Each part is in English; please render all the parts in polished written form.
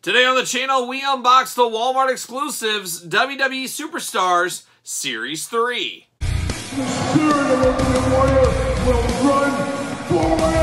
Today on the channel, we unbox the Walmart exclusives WWE Superstars Series 3. The spirit of Ultimate Warrior will run forever!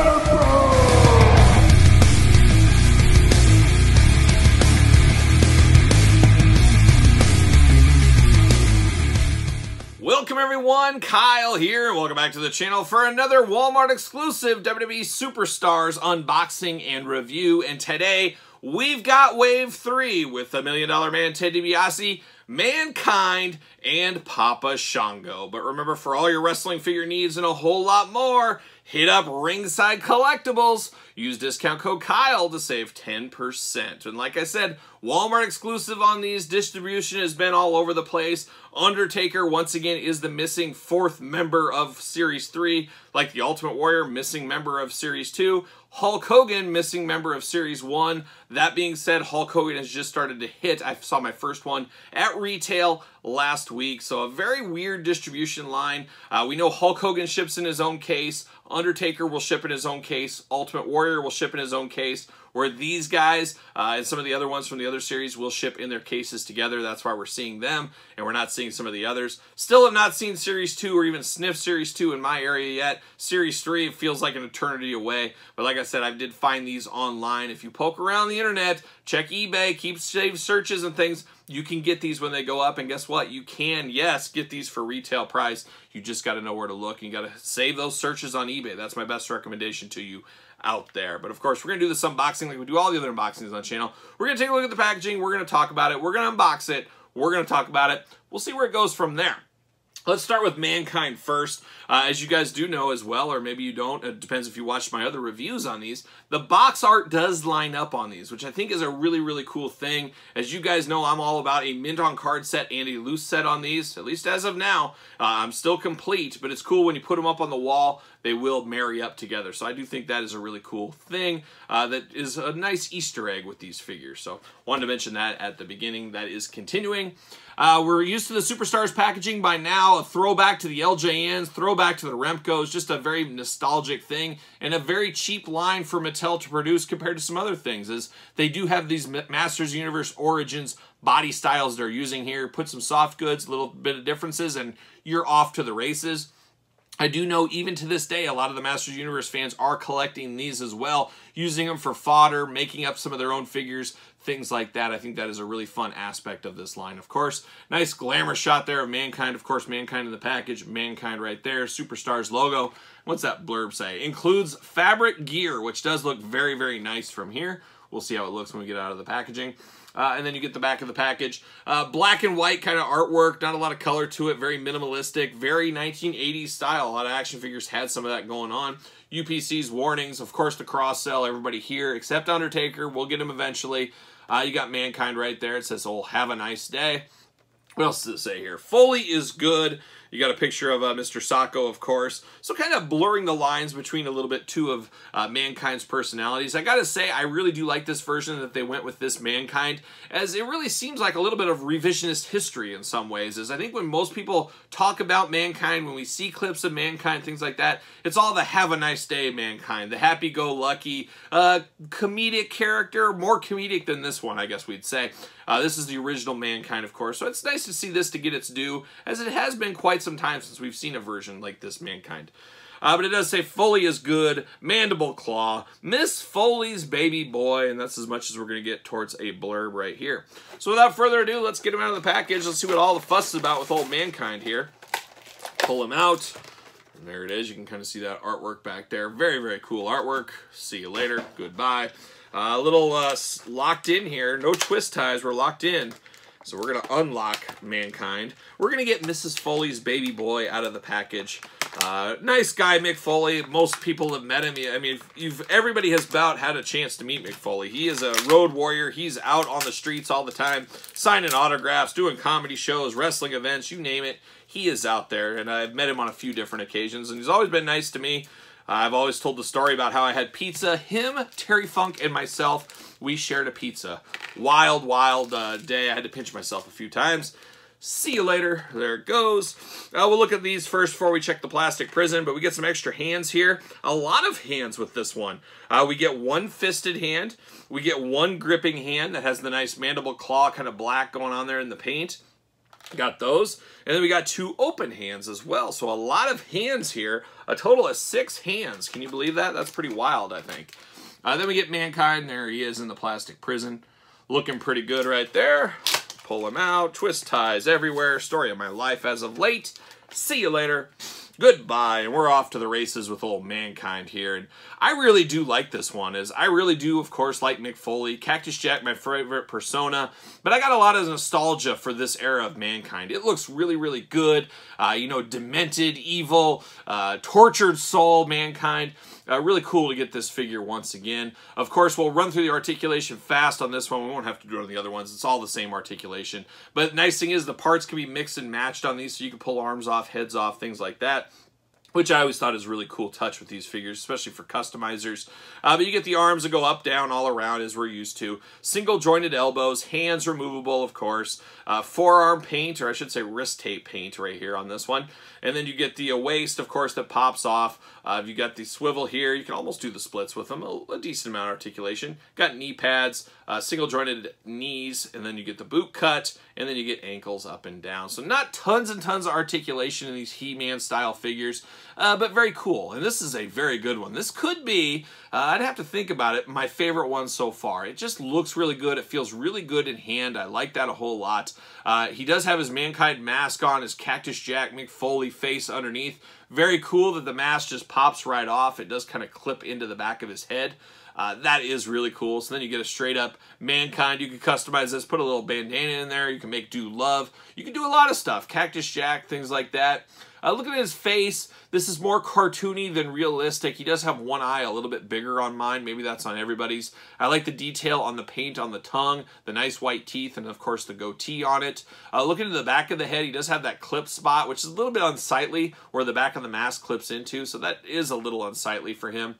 Welcome everyone, Kyle here, and welcome back to the channel for another Walmart exclusive WWE Superstars unboxing and review. And today, we've got Wave 3 with the $1 Million Man Ted Dibiase, Mankind, and Papa Shango. But remember, for all your wrestling figure needs and a whole lot more, hit up Ringside Collectibles. Use discount code Kyle to save 10%. And like I said, Walmart exclusive on these. Distribution has been all over the place. Undertaker, once again, is the missing fourth member of Series 3. Like the Ultimate Warrior, missing member of Series 2. Hulk Hogan, missing member of Series 1. That being said, Hulk Hogan has just started to hit. I saw my first one at retail last week. So a very weird distribution line. We know Hulk Hogan ships in his own case. Undertaker will ship in his own case. Ultimate Warrior will ship in his own case. Where these guys and some of the other ones from the other series will ship in their cases together. That's why we're seeing them, and we're not seeing some of the others. Still have not seen Series 2 or even sniffed Series 2 in my area yet. Series 3, it feels like an eternity away. But like I said, I did find these online. If you poke around the internet, check eBay, keep save searches and things, you can get these when they go up. And guess what? You can, yes, get these for retail price. You just got to know where to look. You got to save those searches on eBay. That's my best recommendation to you out there. But of course, we're going to do this unboxing like we do all the other unboxings on the channel. We're going to take a look at the packaging. We're going to talk about it. We're going to unbox it. We're going to talk about it. We'll see where it goes from there. Let's start with Mankind first. As you guys do know as well, or maybe you don't, it depends if you watched my other reviews on these, the box art does line up on these, which I think is a really, really cool thing. As you guys know, I'm all about a mint on card set and a loose set on these, at least as of now. I'm still complete, but it's cool when you put them up on the wall, they will marry up together. So I do think that is a really cool thing. That is a nice Easter egg with these figures. So wanted to mention that at the beginning. That is continuing. We're used to the Superstars packaging by now. A throwback to the LJNs, throwback to the Remcos, just a very nostalgic thing, and a very cheap line for Mattel to produce compared to some other things, as they do have these Masters Universe Origins body styles they're using here. Put some soft goods, a little bit of differences, and you're off to the races. I do know even to this day, a lot of the Masters Universe fans are collecting these as well, using them for fodder, making up some of their own figures, things like that. I think that is a really fun aspect of this line. Of course, nice glamour shot there of Mankind. Of course, Mankind in the package, Mankind right there, Superstars logo. What's that blurb say? Includes fabric gear, which does look very, very nice from here. We'll see how it looks when we get out of the packaging. And then you get the back of the package. Black and white kind of artwork, not a lot of color to it, very minimalistic, very 1980s style. A lot of action figures had some of that going on. UPC's warnings, of course the cross sell, everybody here except Undertaker. We'll get him eventually. You got Mankind right there. It says, oh, have a nice day. What else does it say here? Foley is good. You got a picture of Mr. Sacco, of course. So kind of blurring the lines between a little bit, too, of Mankind's personalities. I gotta say, I really do like this version that they went with this Mankind, as it really seems like a little bit of revisionist history in some ways. As I think when most people talk about Mankind, when we see clips of Mankind, things like that, it's all the have a nice day Mankind, the happy-go-lucky, comedic character, more comedic than this one, I guess we'd say. This is the original Mankind, of course, so it's nice to see this to get its due, as it has been quite some time since we've seen a version like this Mankind. But it does say Foley is good, Mandible Claw, Miss Foley's baby boy, and that's as much as we're going to get towards a blurb right here. So without further ado, let's get him out of the package. Let's see what all the fuss is about with old Mankind here. Pull him out. And there it is. You can kind of see that artwork back there. Very, very cool artwork. See you later. Goodbye. A little locked in here. No twist ties. We're locked in. So we're going to unlock Mankind. We're going to get Mrs. Foley's baby boy out of the package. Nice guy, Mick Foley. Most people have met him. I mean, everybody has about had a chance to meet Mick Foley. He is a road warrior. He's out on the streets all the time, signing autographs, doing comedy shows, wrestling events, you name it. He is out there, and I've met him on a few different occasions, and he's always been nice to me. I've always told the story about how I had pizza. Him, Terry Funk, and myself, we shared a pizza. Wild, wild day. I had to pinch myself a few times. See you later. There it goes. We'll look at these first before we check the plastic prison, but we get some extra hands here. A lot of hands with this one. We get one fisted hand. We get one gripping hand that has the nice mandible claw kind of black going on there in the paint. Got those. And then we got two open hands as well. So a lot of hands here. A total of 6 hands. Can you believe that? That's pretty wild, I think. Then we get Mankind. There he is in the plastic prison. Looking pretty good right there. Pull him out. Twist ties everywhere. Story of my life as of late. See you later. Goodbye. And we're off to the races with old Mankind here. And I really do like this one. I really do, of course, like Mick Foley. Cactus Jack, my favorite persona. But I got a lot of nostalgia for this era of Mankind. It looks really, really good. You know, demented, evil, tortured soul Mankind. Really cool to get this figure once again. Of course, we'll run through the articulation fast on this one. We won't have to do it on the other ones. It's all the same articulation. But the nice thing is the parts can be mixed and matched on these, so you can pull arms off, heads off, things like that, which I always thought is a really cool touch with these figures, especially for customizers. But you get the arms that go up, down, all around as we're used to. Single jointed elbows, hands removable, of course. Forearm paint, or I should say wrist tape paint right here on this one. And then you get the waist, of course, that pops off. You got the swivel here. You can almost do the splits with them. A decent amount of articulation. Got knee pads, single jointed knees, and then you get the boot cut, and then you get ankles up and down. So not tons and tons of articulation in these He-Man style figures, but very cool. And this is a very good one. This could be, I'd have to think about it, my favorite one so far. It just looks really good. It feels really good in hand. I like that a whole lot. He does have his Mankind mask on, his Cactus Jack Mick Foley face underneath. Very cool that the mask just pops right off. It does kind of clip into the back of his head. That is really cool. So then you get a straight up Mankind. You can customize this, put a little bandana in there. You can make do love. You can do a lot of stuff. Cactus Jack, things like that. Looking at his face, this is more cartoony than realistic. He does have one eye a little bit bigger on mine. Maybe that's on everybody's. I like the detail on the paint on the tongue, the nice white teeth, and of course the goatee on it. Looking at the back of the head, he does have that clip spot, which is a little bit unsightly where the back of the mask clips into, so that is a little unsightly for him.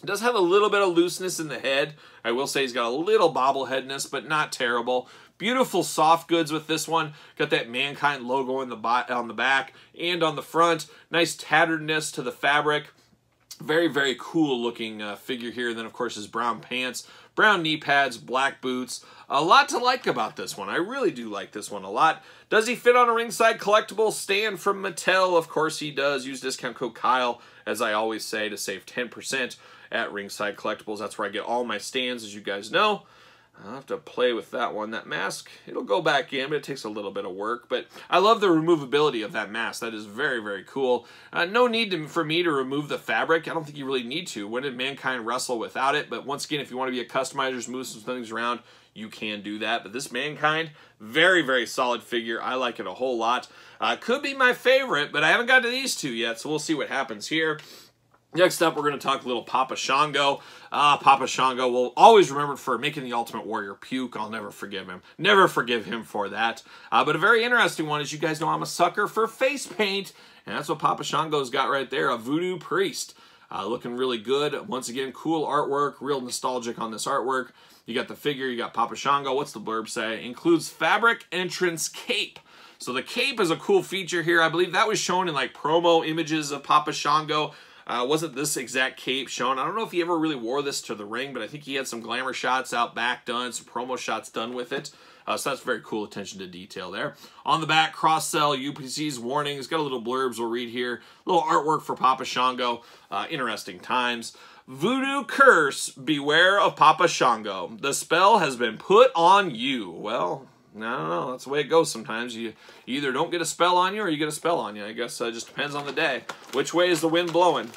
It does have a little bit of looseness in the head. I will say he's got a little bobbleheadness, but not terrible. Beautiful soft goods with this one. Got that Mankind logo on the back and on the front. Nice tatteredness to the fabric. Very, very cool looking figure here. And then, of course, his brown pants, brown knee pads, black boots. A lot to like about this one. I really do like this one a lot. Does he fit on a ringside collectible stand from Mattel? Of course he does. Use discount code Kyle, as I always say, to save 10% at Ringside Collectibles. That's where I get all my stands, as you guys know. I'll have to play with that one. That mask, it'll go back in, but it takes a little bit of work. But I love the removability of that mask. That is very, very cool. No need for me to remove the fabric. I don't think you really need to. When did Mankind wrestle without it? But once again, if you want to be a customizer, move some things around, you can do that. But this Mankind, very, very solid figure. I like it a whole lot. Could be my favorite, but I haven't got to these two yet, so we'll see what happens here. Next up, we're going to talk a little Papa Shango. Papa Shango will always remember for making the Ultimate Warrior puke. I'll never forgive him. Never forgive him for that. But a very interesting one. As you guys know, I'm a sucker for face paint. And that's what Papa Shango's got right there. A voodoo priest. Looking really good. Once again, cool artwork. Real nostalgic on this artwork. You got the figure. You got Papa Shango. What's the blurb say? Includes fabric entrance cape. So the cape is a cool feature here. I believe that was shown in like promo images of Papa Shango. Wasn't this exact cape shown? I don't know if he ever really wore this to the ring, but I think he had some glamour shots out back done, some promo shots done with it. So that's very cool attention to detail there. On the back, cross-sell, UPC's warnings. Got a little blurbs we'll read here. A little artwork for Papa Shango. Interesting times. Voodoo curse, beware of Papa Shango. The spell has been put on you. Well, I don't know. That's the way it goes sometimes. You either don't get a spell on you or you get a spell on you. I guess it just depends on the day. Which way is the wind blowing?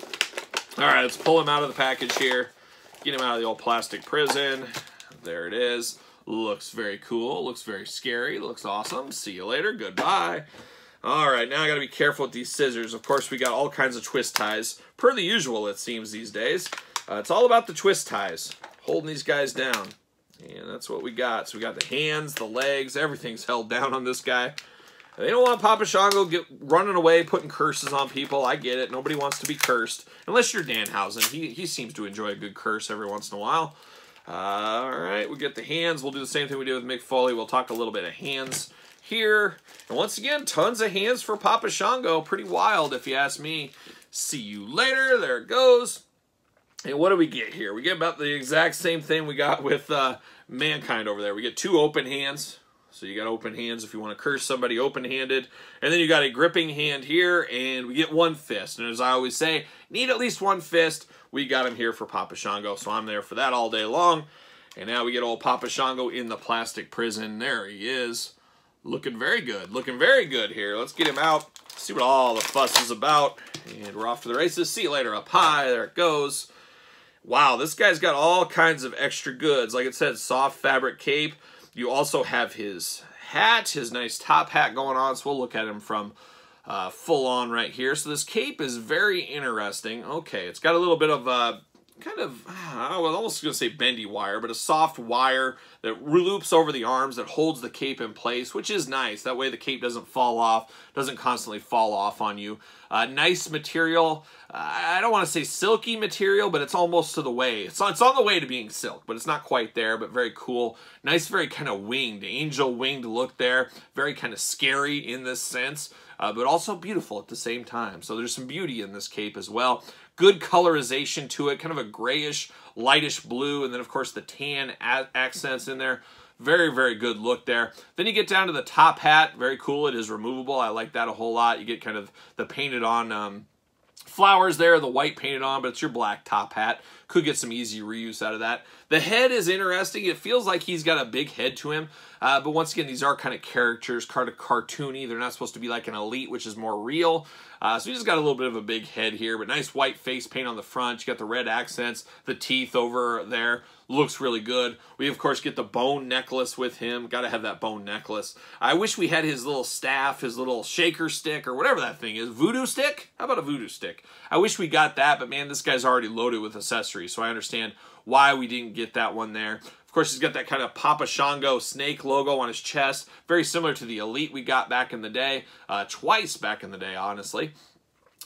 All right, let's pull him out of the package here. Get him out of the old plastic prison. There it is. Looks very cool. Looks very scary. Looks awesome. See you later. Goodbye. All right, now I got to be careful with these scissors. Of course, we got all kinds of twist ties. Per the usual, it seems, these days. It's all about the twist ties. Holding these guys down. And that's what we got. So we got the hands, the legs, everything's held down on this guy. They don't want Papa Shango running away, putting curses on people. I get it. Nobody wants to be cursed. Unless you're Danhausen. He seems to enjoy a good curse every once in a while. All right, we get the hands. We'll do the same thing we did with Mick Foley. We'll talk a little bit of hands here. And once again, tons of hands for Papa Shango. Pretty wild, if you ask me. See you later. There it goes. And what do we get here? We get about the exact same thing we got with Mankind over there. We get 2 open hands. So you got open hands if you want to curse somebody open-handed. And then you got a gripping hand here, and we get 1 fist. And as I always say, need at least 1 fist. We got him here for Papa Shango, so I'm there for that all day long. And now we get old Papa Shango in the plastic prison. There he is. Looking very good. Looking very good here. Let's get him out. See what all the fuss is about. And we're off to the races. See you later up high. There it goes. Wow, this guy's got all kinds of extra goods. Like it said, soft fabric cape. You also have his hat, his nice top hat going on. So we'll look at him from full on right here. So this cape is very interesting. Okay, it's got a little bit of kind of, I was almost going to say bendy wire, but a soft wire that loops over the arms that holds the cape in place, which is nice. That way the cape doesn't fall off, doesn't constantly fall off on you. Nice material. I don't want to say silky material, but it's almost to the way. It's on the way to being silk, but it's not quite there, but very cool. Nice, very kind of winged, angel winged look there. Very kind of scary in this sense, but also beautiful at the same time. So there's some beauty in this cape as well. Good colorization to it, kind of a grayish, lightish blue, and then of course the tan accents in there. Very, very good look there. Then you get down to the top hat. Very cool. It is removable. I like that a whole lot. You get kind of the painted on flowers there, the white painted on, but it's your black top hat. Could get some easy reuse out of that. The head is interesting. It feels like he's got a big head to him, but once again, these are kind of characters, kind of cartoony. They're not supposed to be like an elite, which is more real. So he just got a little bit of a big head here, but nice white face paint on the front. You got the red accents, the teeth over there. Looks really good. We, of course, get the bone necklace with him. Got to have that bone necklace. I wish we had his little staff, his little shaker stick, or whatever that thing is. Voodoo stick? How about a voodoo stick? I wish we got that, but man, this guy's already loaded with accessories, so I understand why we didn't get that one there. Of course, he's got that kind of Papa Shango snake logo on his chest. Very similar to the Elite we got back in the day. Twice back in the day, honestly.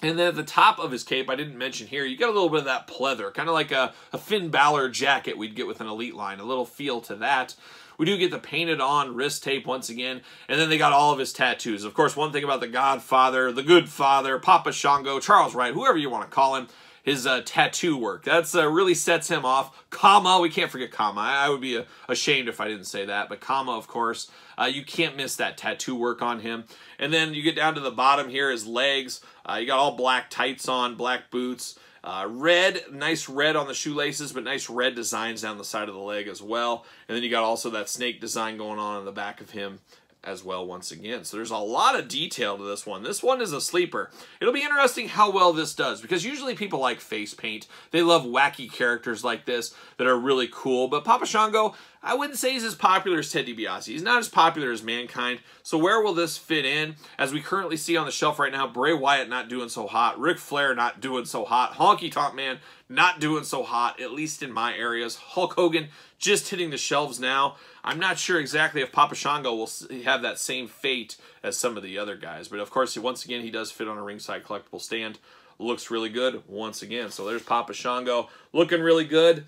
And then at the top of his cape, I didn't mention here, you got a little bit of that pleather, kind of like a Finn Balor jacket we'd get with an Elite line, a little feel to that. We do get the painted on wrist tape once again, and then they got all of his tattoos. Of course, one thing about the Godfather, the Good Father, Papa Shango, Charles Wright, whoever you want to call him, his tattoo work. That's really sets him off. Kama, we can't forget Kama. I would be ashamed if I didn't say that, but Kama, of course, you can't miss that tattoo work on him. And then you get down to the bottom here, his legs. You got all black tights on, black boots. Red, nice red on the shoelaces, but nice red designs down the side of the leg as well. And then you got also that snake design going on the back of him as well once again. So there's a lot of detail to this one. This one is a sleeper. It'll be interesting how well this does, because usually people like face paint. They love wacky characters like this that are really cool. But Papa Shango, I wouldn't say he's as popular as Ted DiBiase. He's not as popular as Mankind. So where will this fit in? As we currently see on the shelf right now, Bray Wyatt not doing so hot. Ric Flair not doing so hot. Honky Tonk Man not doing so hot, at least in my areas. Hulk Hogan just hitting the shelves now. I'm not sure exactly if Papa Shango will have that same fate as some of the other guys. But of course, once again, he does fit on a ringside collectible stand. Looks really good once again. So there's Papa Shango looking really good.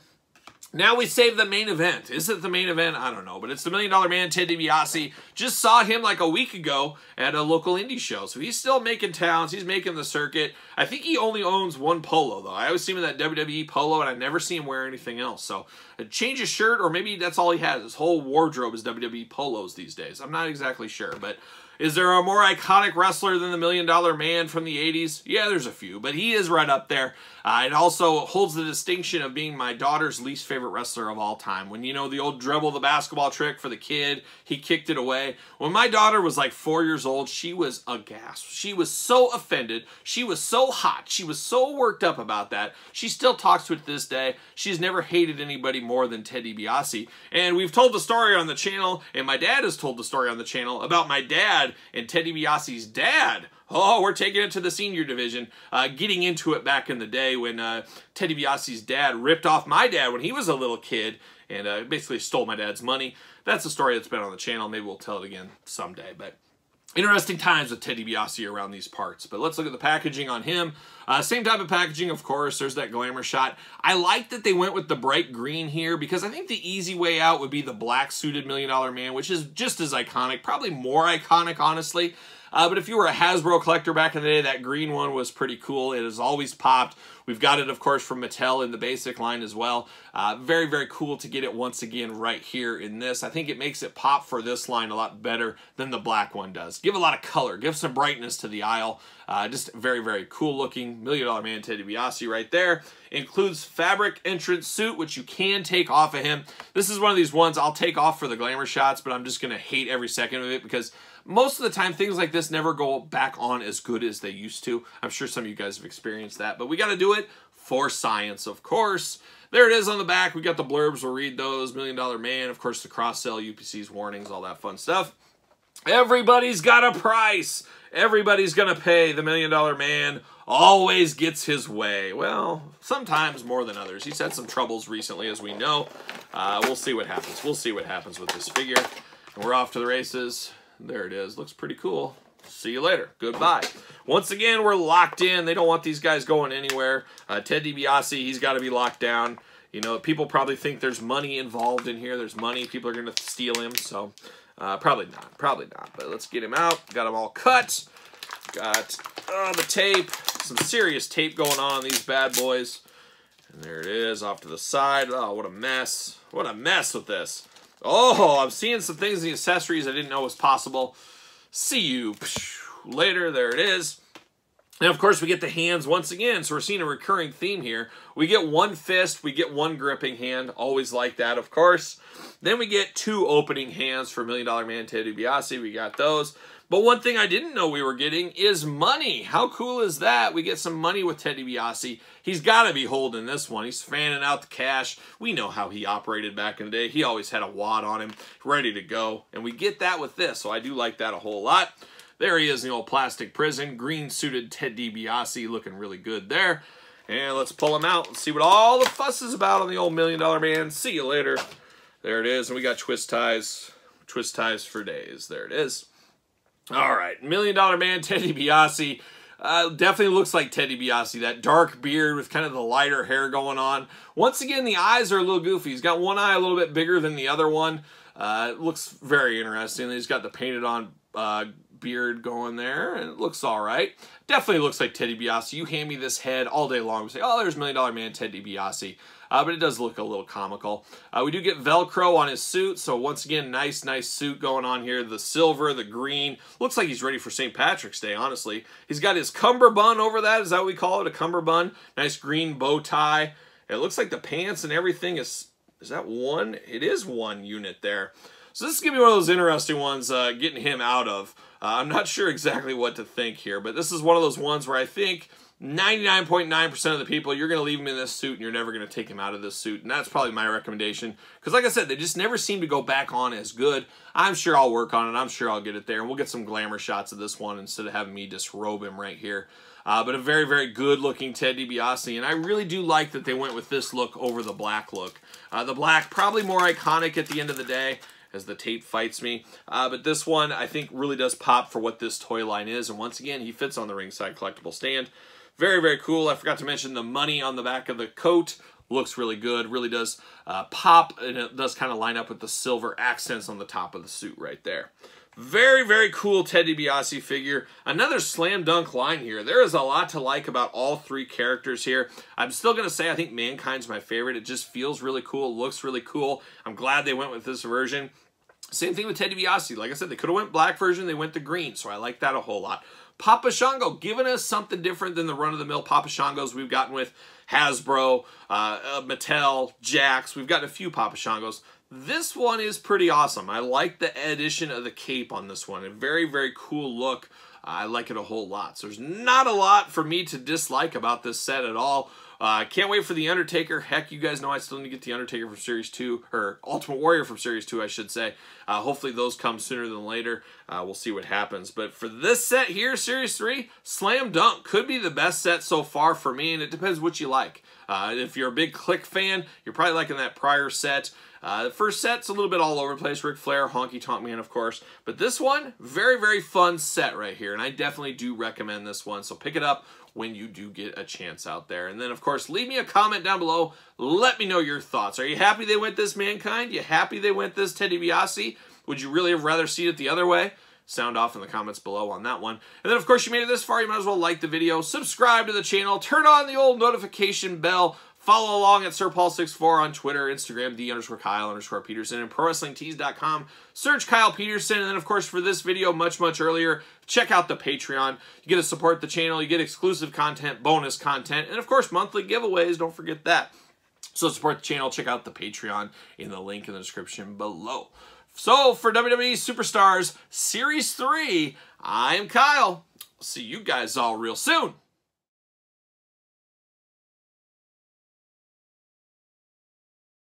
Now we save the main event. Is it the main event? I don't know. But it's the $1 Million Man, Ted DiBiase. Just saw him like a week ago at a local indie show. So he's still making towns. He's making the circuit. I think he only owns one polo, though. I always see him in that WWE polo, and I never see him wear anything else. So change his shirt, or maybe that's all he has. His whole wardrobe is WWE polos these days. I'm not exactly sure, but is there a more iconic wrestler than the $1 Million Man from the 80s? Yeah, there's a few, but he is right up there. It also holds the distinction of being my daughter's least favorite wrestler of all time. When, you know, the old dribble the basketball trick for the kid, he kicked it away. When my daughter was like 4 years old, she was aghast. She was so offended. She was so hot. She was so worked up about that. She still talks to it to this day. She's never hated anybody more than Ted DiBiase. And we've told the story on the channel, and my dad has told the story on the channel about my dad and Ted DiBiase's dad. Oh, we're taking it to the senior division, getting into it back in the day when Ted DiBiase's dad ripped off my dad when he was a little kid and basically stole my dad's money. That's a story that's been on the channel. Maybe we'll tell it again someday. But Interesting times with Ted Dibiase around these parts. But let's look at the packaging on him. Same type of packaging, of course. There's that glamour shot. I like that they went with the bright green here because I think the easy way out would be the black suited $1 Million Man, which is just as iconic, probably more iconic, honestly. But if you were a Hasbro collector back in the day, that green one was pretty cool. It has always popped. We've got it, of course, from Mattel in the basic line as well. Very, very cool to get it once again right here in this. I think it makes it pop for this line a lot better than the black one does. Give a lot of color. Give some brightness to the aisle. Just very, very cool looking $1 Million Man Ted Dibiase right there. Includes fabric entrance suit, which you can take off of him. This is one of these ones I'll take off for the glamour shots, but I'm just going to hate every second of it because most of the time, things like this never go back on as good as they used to. I'm sure some of you guys have experienced that, but we got to do it for science, of course. There it is on the back. We got the blurbs. We'll read those. $1 Million Man, of course, the cross-sell, UPC's warnings, all that fun stuff. Everybody's got a price. Everybody's going to pay. The $1 Million Man always gets his way. Well, sometimes more than others. He's had some troubles recently, as we know. We'll see what happens. We'll see what happens with this figure. And we're off to the races. There it is. Looks pretty cool. See you later. Goodbye. Once again, we're locked in. They don't want these guys going anywhere. Ted Dibiase, he's got to be locked down. You know, people probably think there's money involved in here. There's money. People are going to steal him. So, probably not. Probably not. But let's get him out. Got him all cut. Got the tape. Some serious tape going on these bad boys. And there it is off to the side. Oh, what a mess. What a mess with this. Oh, I'm seeing some things in the accessories I didn't know was possible. See you later. There it is. And of course, we get the hands once again. So we're seeing a recurring theme here. We get one fist. We get one gripping hand. Always like that, of course. Then we get two opening hands for $1 Million Man Ted Dibiase. We got those. But one thing I didn't know we were getting is money. How cool is that? We get some money with Ted Dibiase. He's got to be holding this one. He's fanning out the cash. We know how he operated back in the day. He always had a wad on him, ready to go. And we get that with this, so I do like that a whole lot. There he is in the old plastic prison. Green-suited Ted Dibiase, looking really good there. And let's pull him out and see what all the fuss is about on the old $1 Million Man. See you later. There it is. And we got twist ties. Twist ties for days. There it is. All right, $1 Million Man, Ted Dibiase. Definitely looks like Ted Dibiase. That dark beard with kind of the lighter hair going on. Once again, the eyes are a little goofy. He's got one eye a little bit bigger than the other one. It looks very interesting. He's got the painted on beard going there, and it looks all right. Definitely looks like Ted Dibiase. You hand me this head all day long. We say, oh, there's $1 Million Man, Ted Dibiase. But it does look a little comical. We do get Velcro on his suit, so once again, nice suit going on here. The silver, the green. Looks like he's ready for St. Patrick's Day, honestly. He's got his cummerbund over that. Is that what we call it, a cummerbund? Nice green bow tie. It looks like the pants and everything is that one? It is one unit there. So this is going to be one of those interesting ones getting him out of. I'm not sure exactly what to think here, but this is one of those ones where I think 99.9% of the people, you're going to leave him in this suit and you're never going to take him out of this suit. And that's probably my recommendation. Because like I said, they just never seem to go back on as good. I'm sure I'll work on it. I'm sure I'll get it there. And we'll get some glamour shots of this one instead of having me disrobe him right here. But a very, very good looking Ted Dibiase. And I really do like that they went with this look over the black look. The black, probably more iconic at the end of the day, as the tape fights me. But this one, I think, really does pop for what this toy line is. And once again, he fits on the ringside collectible stand. Very, very cool. I forgot to mention the money on the back of the coat. Looks really good. Really does pop, and it does kind of line up with the silver accents on the top of the suit right there. Very, very cool Ted Dibiase figure. Another slam dunk line here. There is a lot to like about all three characters here. I'm still going to say I think Mankind's my favorite. It just feels really cool. Looks really cool. I'm glad they went with this version. Same thing with Ted Dibiase. Like I said, they could have went black version. They went the green, so I like that a whole lot. Papa Shango, giving us something different than the run-of-the-mill Papa Shangos we've gotten with Hasbro, Mattel, Jax. We've gotten a few Papa Shangos. This one is pretty awesome. I like the addition of the cape on this one. A very, very cool look. I like it a whole lot. So there's not a lot for me to dislike about this set at all. Can't wait for The Undertaker. Heck, you guys know I still need to get The Undertaker from Series 2, or Ultimate Warrior from Series 2, I should say. Hopefully those come sooner than later. We'll see what happens. But for this set here, Series 3, slam dunk. Could be the best set so far for me, and it depends what you like. If you're a big Click fan, you're probably liking that prior set. The first set's a little bit all over the place. Ric Flair, Honky Tonk Man, of course. But this one, very, very fun set right here. And I definitely do recommend this one. So pick it up when you do get a chance out there. And then, of course, leave me a comment down below. Let me know your thoughts. Are you happy they went this Mankind? You happy they went this Ted DiBiase? Would you really have rather seen it the other way? Sound off in the comments below on that one. And then, of course, you made it this far, you might as well like the video, subscribe to the channel, turn on the old notification bell, follow along at SirPaul64 on Twitter, Instagram, _Kyle_Peterson, and ProWrestlingTees.com. Search Kyle Peterson. And then, of course, for this video much, much earlier, check out the Patreon. You get to support the channel, you get exclusive content, bonus content, and, of course, monthly giveaways. Don't forget that. So support the channel, check out the Patreon in the link in the description below. So, for WWE Superstars Series 3, I'm Kyle. See you guys all real soon.